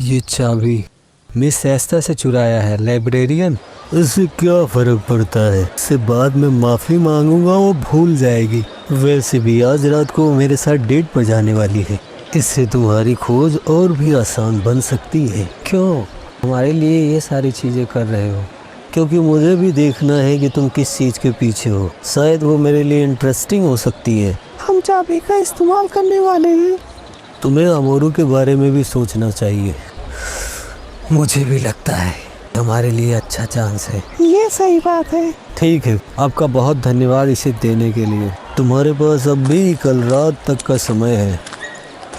ये चाबी मिस एस्था से चुराया है लाइब्रेरियन। इससे क्या फर्क पड़ता है, इससे बाद में माफी मांगूंगा, वो भूल जाएगी। वैसे भी आज रात को मेरे साथ डेट पर जाने वाली है, इससे तुम्हारी खोज और भी आसान बन सकती है। क्यों हमारे लिए ये सारी चीजें कर रहे हो? क्योंकि मुझे भी देखना है कि तुम किस चीज के पीछे हो, शायद वो मेरे लिए इंटरेस्टिंग हो सकती है। हम चाबी का इस्तेमाल करने वाले हैं। तुम्हें अमोरू के बारे में भी सोचना चाहिए। मुझे भी लगता है हमारे लिए अच्छा चांस है। ये सही बात है। ठीक है, आपका बहुत धन्यवाद इसे देने के लिए। तुम्हारे पास अब भी कल रात तक का समय है।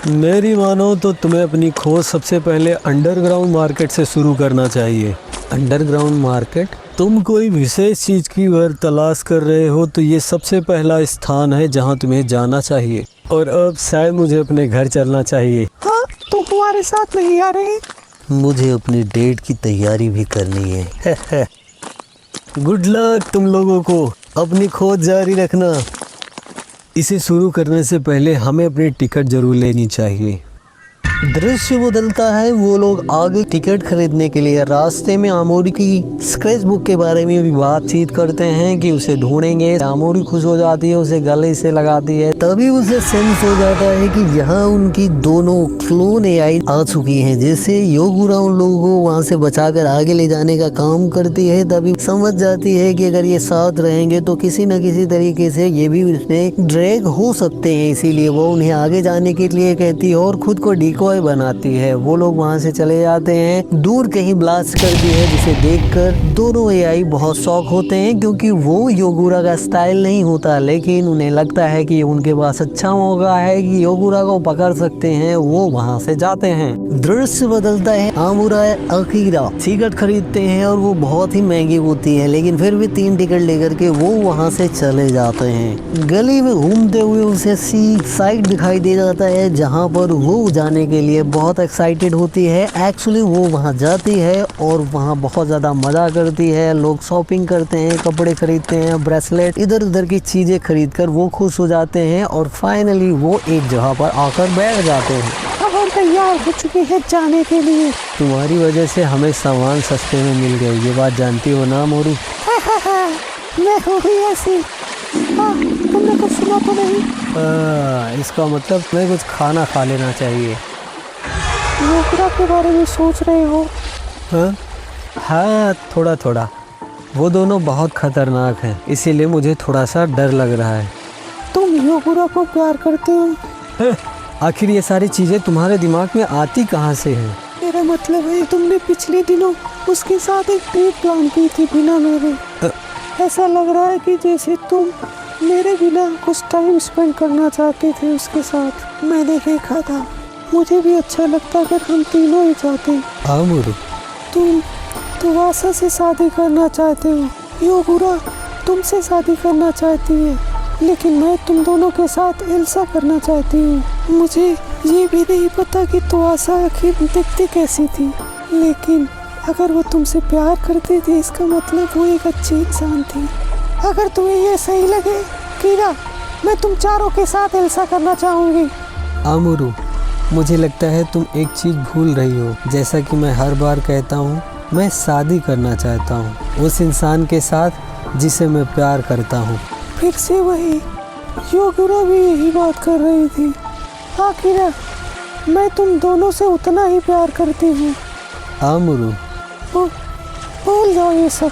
मेरी मानो तो तुम्हें अपनी खोज सबसे पहले अंडरग्राउंड मार्केट से शुरू करना चाहिए। Underground market? तुम कोई विशेष चीज की अगर तलाश कर रहे हो तो ये सबसे पहला स्थान है जहाँ तुम्हें जाना चाहिए। और अब शायद मुझे अपने घर चलना चाहिए। हाँ, तुम हमारे साथ नहीं आ रहे? मुझे अपनी डेट की तैयारी भी करनी है। गुड लक तुम लोगों को, अपनी खोज जारी रखना। इसे शुरू करने से पहले हमें अपनी टिकट जरूर लेनी चाहिए। दृश्य बदलता है। वो लोग आगे टिकट खरीदने के लिए रास्ते में आमोरी की स्क्रैच बुक के बारे में भी बातचीत करते हैं कि उसे ढूंढेंगे। आमोरी खुश हो जाती है, उसे गले से लगाती है। तभी उसे सेंस हो जाता है कि यहाँ उनकी दोनों क्लोन एआई आ चुकी हैं, जिससे योगुरा उन लोगों को वहाँ से बचाकर आगे ले जाने का काम करती है। तभी समझ जाती है कि अगर ये साथ रहेंगे तो किसी न किसी तरीके से ये भी उसमें ड्रैग हो सकते हैं, इसीलिए वो उन्हें आगे जाने के लिए कहती है और खुद को डिकॉय बनाती है। वो लोग वहाँ से चले जाते हैं। दूर कहीं ब्लास्ट करती है, जिसे देखकर दोनों एआई बहुत शॉक होते हैं, क्योंकि वो योगुरा का स्टाइल नहीं होता, लेकिन उन्हें लगता है कि उनके पास अच्छा मौका है कि योगुरा को पकड़ सकते हैं। वो वहाँ से जाते हैं। दृश्य बदलता है। आमुरा अकीरा टिकट खरीदते हैं और वो बहुत ही महंगी होती है, लेकिन फिर भी 3 टिकट लेकर के वो वहाँ से चले जाते हैं। गली में घूमते हुए उसे सी साइड दिखाई दे जाता है, जहाँ पर वो जाने के लिए बहुत एक्साइटेड होती है। एक्चुअली वो वहाँ जाती है और वहाँ बहुत ज़्यादा मज़ा करती है। लोग शॉपिंग करते हैं, कपड़े खरीदते हैं, ब्रेसलेट, इधर उधर की चीज़ें खरीद कर वो खुश हो जाते हैं और फाइनली वो एक जगह पर आकर बैठ जाते हैं। अब हम तैयार हो चुके हैं जाने के लिए। तुम्हारी वजह से हमें सामान सस्ते में मिल गए, ये बात जानती हो ना मोरू? मैं हो गई ऐसी। तुमने कुछ सुना तो नहीं? इसका मतलब मैं कुछ खाना खा लेना चाहिए। योगुरा के बारे में सोच रहे हो? हाँ, थोड़ा थोड़ा। वो दोनों बहुत खतरनाक हैं, इसीलिए मुझे थोड़ा सा डर लग रहा है। तुम योगुरा को प्यार करते हो? आखिर ये सारी चीजें तुम्हारे दिमाग में आती कहाँ से हैं? मेरा मतलब है तुमने पिछले दिनों उसके साथ एक ट्रिप प्लान की थी बिना मेरे। ऐसा लग रहा है कि जैसे तुम मेरे बिना कुछ टाइम स्पेंड करना चाहते थे उसके साथ। मैंने देखा था। मुझे भी अच्छा लगता अगर हम तीनों ही चाहते। आमुरु, तुम तुवासा से शादी करना चाहते हो, योगुरा तुमसे शादी करना चाहती है, लेकिन मैं तुम दोनों के साथ एल्सा करना चाहती हूँ। मुझे ये भी नहीं पता कि तुवासा आखिर दिखती कैसी थी, लेकिन अगर वो तुमसे प्यार करती थी इसका मतलब वो एक अच्छी इंसान थी। अगर तुम्हें ये सही लगे कीरा, मैं तुम चारों के साथ एल्सा करना चाहूँगी। आमुरु, मुझे लगता है तुम एक चीज़ भूल रही हो। जैसा कि मैं हर बार कहता हूँ, मैं शादी करना चाहता हूँ उस इंसान के साथ जिसे मैं प्यार करता हूँ। फिर से वही योगुरा भी यही बात कर रही थी। आखिर मैं तुम दोनों से उतना ही प्यार करती हूँ। आमुरु, भूल जाओ ये सब।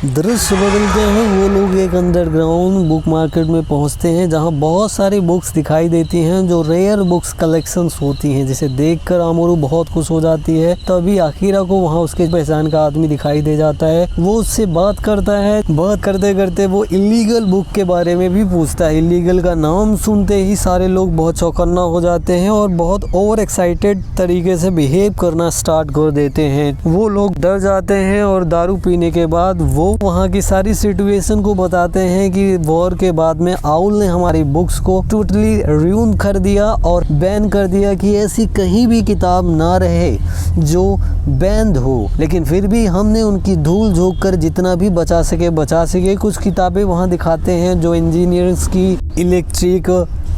दृश्य बदलते हैं। वो लोग एक अंडरग्राउंड बुक मार्केट में पहुंचते हैं, जहां बहुत सारी बुक्स दिखाई देती हैं जो रेयर बुक्स कलेक्शंस होती हैं, जिसे देखकर आमोरू बहुत खुश हो जाती है। तभी आखिरा को वहां उसके पहचान का आदमी दिखाई दे जाता है। वो उससे बात करता है। बात करते करते वो इलीगल बुक के बारे में भी पूछता है। इलीगल का नाम सुनते ही सारे लोग बहुत चौकन्ना हो जाते हैं और बहुत ओवर एक्साइटेड तरीके से बिहेव करना स्टार्ट कर देते हैं। वो लोग डर जाते हैं और दारू पीने के बाद वो वहाँ की सारी सिचुएशन को बताते हैं कि वॉर के बाद में आउल ने हमारी बुक्स को टोटली रियून कर दिया और बैन कर दिया कि ऐसी कहीं भी किताब ना रहे जो बैन्ड हो। लेकिन फिर भी हमने उनकी धूल झोंक कर जितना भी बचा सके। कुछ किताबें वहाँ दिखाते हैं जो इंजीनियर्स की, इलेक्ट्रिक,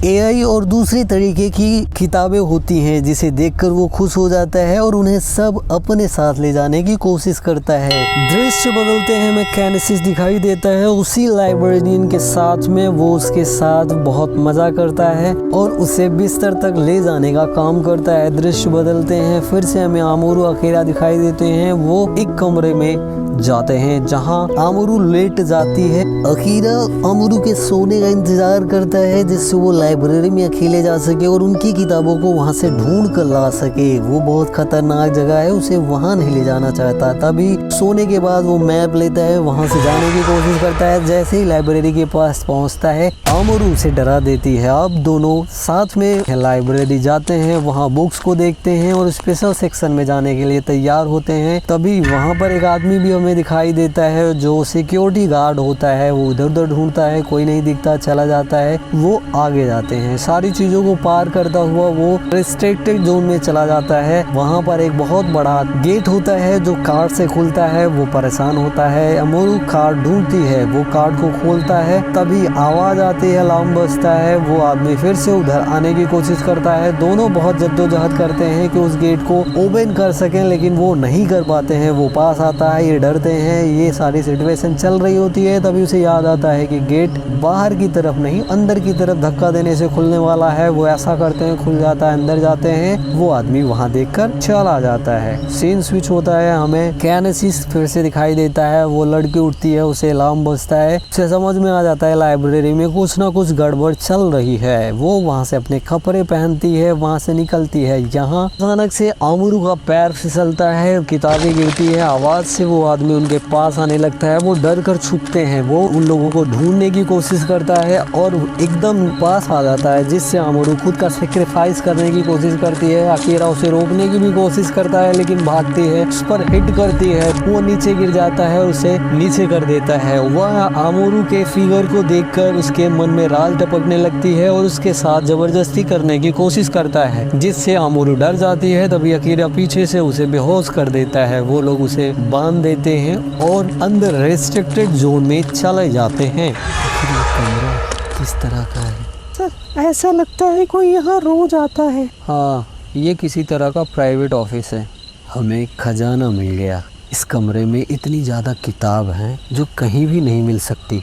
एआई और दूसरी तरीके की किताबें होती हैं जिसे देखकर वो खुश हो जाता है और उन्हें सब अपने साथ ले जाने की कोशिश करता है। दृश्य बदलते हैं में कैनेसिस दिखाई देता है उसी लाइब्रेरियन के साथ में, वो उसके साथ बहुत मजा करता है और उसे बिस्तर तक ले जाने का काम करता है। दृश्य बदलते हैं, फिर से हमें आमोरू अकेला दिखाई देते हैं। वो एक कमरे में जाते हैं जहां आमोरू लेट जाती है। अकीरा आमोरू के सोने का इंतजार करता है जिससे वो लाइब्रेरी में अकेले जा सके और उनकी किताबों को वहां से ढूंढ कर ला सके। वो बहुत खतरनाक जगह है, उसे वहां नहीं ले जाना चाहता। तभी सोने के बाद वो मैप लेता है, वहां से जाने की कोशिश करता है। जैसे ही लाइब्रेरी के पास पहुंचता है आमोरू उसे डरा देती है। अब दोनों साथ में लाइब्रेरी जाते हैं, वहाँ बुक्स को देखते हैं और स्पेशल सेक्शन में जाने के लिए तैयार होते हैं। तभी वहाँ पर एक आदमी भी हमें दिखाई देता है जो सिक्योरिटी गार्ड होता है। वो इधर उधर ढूंढता है, कोई नहीं दिखता, चला जाता है। वो आगे जाते हैं, सारी चीजों को पार करता हुआ वो रिस्ट्रिक्टेड जोन में चला जाता है। वहाँ पर एक बहुत बड़ा गेट होता है जो कार्ड से खुलता है। वो परेशान होता है, आमोरू कार्ड ढूंढती है, वो कार्ड को खोलता है। तभी आवाज आती है, अलार्म बजता है। वो आदमी फिर से उधर आने की कोशिश करता है। दोनों बहुत जद्दोजहद करते हैं कि उस गेट को ओपन कर सकें, लेकिन वो नहीं कर पाते हैं। वो पास आता है, ये डरते हैं, ये सारी सिचुएशन चल रही होती है। तभी उसे याद आता है कि गेट बाहर की तरफ नहीं अंदर की तरफ धक्का देने से खुलने वाला है। वो ऐसा करते हैं, खुल जाता है, अंदर जाते हैं। वो आदमी वहां देखकर चला जाता है। सीन स्विच होता है, हमें कैनेसिस फिर से दिखाई देता है। वो लड़की उठती है, उसे अलार्म बजता है। उसे समझ में आ जाता है लाइब्रेरी में कुछ ना कुछ गड़बड़ चल रही है। वो वहां से अपने कपड़े पहनती है, वहां से निकलती है। यहाँ अचानक से आमोरू का पैर फिसलता है, किताबें गिरती है। आवाज से वो आदमी उनके पास आने लगता है। वो डर कर छुपते हैं। वो उन लोगों को ढूंढने की कोशिश करता है और एकदम पास आ जाता है, जिससे आमोरू खुद का सेक्रीफाइस करने की कोशिश करती है। अकीरा उसे रोकने की भी कोशिश करता है लेकिन भागती है, उस पर हिट करती है। वो नीचे गिर जाता है, उसे नीचे कर देता है। वह आमोरू के फिगर को देखकर उसके मन में राल टपकने लगती है और उसके साथ जबरदस्ती करने की कोशिश करता है, जिससे आमोरू डर जाती है। तभी अकीरा पीछे से उसे बेहोश कर देता है। वो लोग उसे बांध देते हैं और अंदर रेस्ट्रिक्टेड जोन में चले जाते हैं। कमरा किस तरह का है? सर ऐसा लगता है कोई यहाँ रोज आता है। हाँ, ये किसी तरह का प्राइवेट ऑफिस है। हमें खजाना मिल गया। इस कमरे में इतनी ज़्यादा किताब हैं जो कहीं भी नहीं मिल सकती।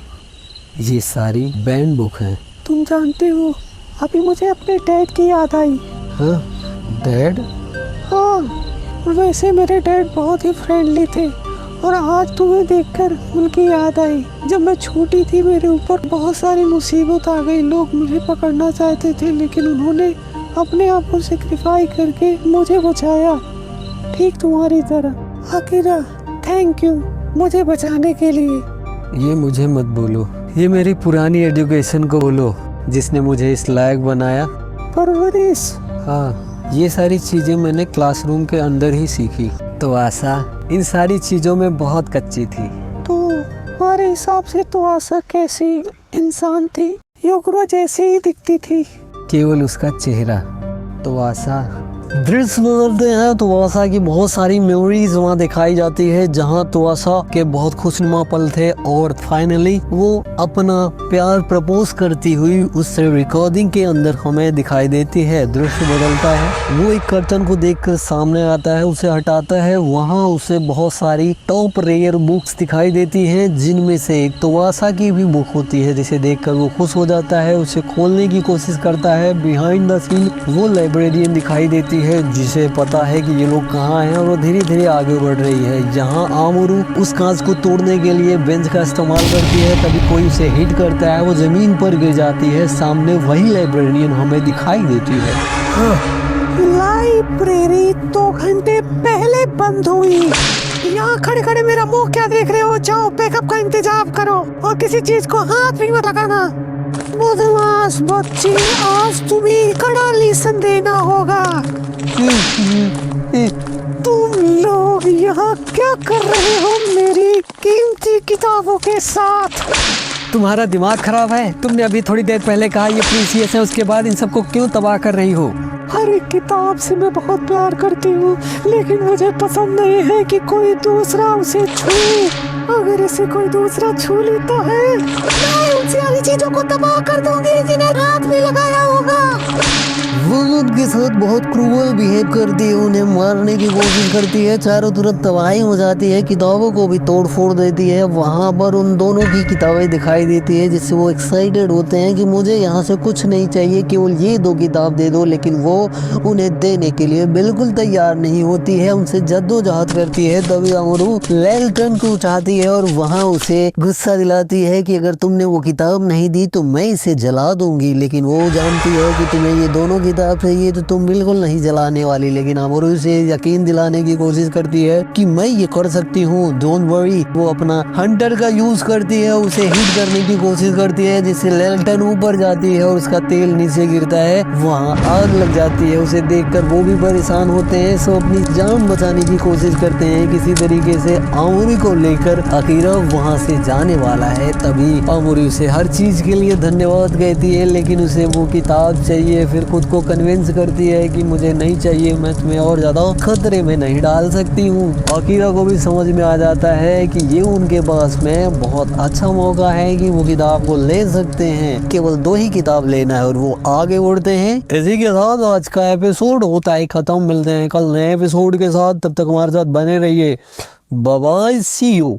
ये सारी बैंड बुक हैं। तुम जानते हो, अभी मुझे अपने डैड की याद आई। हाँ, डैड? हाँ, वैसे मेरे डैड बहुत ही फ्रेंडली थे और आज तुम्हें देखकर उनकी याद आई। जब मैं छोटी थी मेरे ऊपर बहुत सारी मुसीबत आ गई। लोग मुझे पकड़ना चाहते थे लेकिन उन्होंने अपने आप को सेक्रीफाई करके मुझे बचाया, ठीक तुम्हारी तरह। अकीरा, थैंक यू मुझे बचाने के लिए। ये मुझे मत बोलो, ये मेरी पुरानी एजुकेशन को बोलो जिसने मुझे इस लायक बनाया। परवरिश? हाँ, ये सारी चीज़ें मैंने क्लासरूम के अंदर ही सीखी। तो आशा इन सारी चीज़ों में बहुत कच्ची थी। तो हमारे हिसाब से तो आशा कैसी इंसान थी? योगुरा जैसे ही दिखती थी, केवल उसका चेहरा। तो आशा दृश्य बदलते हैं। तुआसा की बहुत सारी मेमोरीज वहाँ दिखाई जाती है जहाँ तुआसा के बहुत खुशनुमा पल थे और फाइनली वो अपना प्यार प्रपोज करती हुई उस रिकॉर्डिंग के अंदर हमें दिखाई देती है। दृश्य बदलता है, वो एक कर्टन को देखकर सामने आता है, उसे हटाता है। वहाँ उसे बहुत सारी टॉप रेयर बुक्स दिखाई देती है जिनमें से एक तुआसा की भी बुक होती है जिसे देखकर वो खुश हो जाता है, उसे खोलने की कोशिश करता है। बिहाइंड द सीन वो लाइब्रेरियन दिखाई देती है जिसे पता है कि ये लोग कहाँ हैं और वो धीरे धीरे आगे बढ़ रही है। यहाँ आमोरू उस कांच को तोड़ने के लिए बेंच का इस्तेमाल करती है, तभी कोई उसे हिट करता है, वो जमीन पर गिर जाती है। सामने वही लाइब्रेरियन हमें दिखाई देती है। लाइब्रेरी 2 घंटे पहले बंद हुई। यहाँ खड़े खड़े मेरा मुंह क्या देख रहे हो? जाओ बैकअप का इंतजाम करो और किसी चीज को हाथ भी मत लगाना। बदमाश बच्ची, आज तुम्हें कड़ा लेसन देना होगा। तुम लोग यहाँ क्या कर रहे हो मेरी कीमती किताबों के साथ? तुम्हारा दिमाग खराब है? तुमने अभी थोड़ी देर पहले कहा ये प्रीसियस है, उसके बाद इन सबको क्यों तबाह कर रही हो? हर एक किताब से मैं बहुत प्यार करती हूँ लेकिन मुझे पसंद नहीं है कि कोई दूसरा उसे छूए। अगर इसे कोई दूसरा छू लेता है मैं उन सारी चीजों को तबाह कर दूंगी जिन्हें रात में लगाया होगा। वो उनके साथ बहुत क्रूअल बिहेव करती है, उन्हें मारने की कोशिश करती है, चारों तरफ तबाही हो जाती है, किताबों को भी तोड़ फोड़ देती है। वहाँ पर उन दोनों की किताबें दिखाई देती है जिससे वो एक्साइटेड होते हैं कि मुझे यहाँ से कुछ नहीं चाहिए, केवल ये 2 किताब दे दो। लेकिन वो उन्हें देने के लिए बिल्कुल तैयार नहीं होती है, उनसे जद्दोजहद करती है। तभी अमरू लेल्टन को उठाती है और वहाँ उसे गुस्सा दिलाती है कि अगर तुमने वो किताब नहीं दी तो मैं इसे जला दूंगी। लेकिन वो जानती है कि तुम्हें ये दोनों किताब चाहिए तो तुम बिल्कुल नहीं जलाने वाली। लेकिन अमरू से यकीन दिलाने की कोशिश करती है कि मैं ये कर सकती हूँ, डोंट वरी। वो अपना हंटर का यूज करती है, उसे हिट करने की कोशिश करती है जिससे लेल्टन ऊपर जाती है और उसका तेल नीचे गिरता है, वहाँ आग लग जाती है। उसे देखकर वो भी परेशान होते हैं, सब अपनी जान बचाने की कोशिश करते हैं। किसी तरीके से अमरू को लेकर अकीरा वहाँ से जाने वाला है। तभी अमरू उसे हर चीज के लिए धन्यवाद कहती है, लेकिन उसे वो किताब चाहिए। फिर खुद को कन्विंस करती है कि मुझे नहीं चाहिए, मैं तुम्हें और ज्यादा खतरे में नहीं डाल सकती हूँ। अकीरा को भी समझ में आ जाता है कि ये उनके पास में बहुत अच्छा मौका है कि वो किताब को ले सकते हैं, केवल 2 ही किताब लेना है और वो आगे बढ़ते हैं। इसी के साथ आज का एपिसोड होता है खत्म। मिलते हैं कल नए एपिसोड के साथ, तब तक हमारे साथ बने रहिए। Bye bye, see you.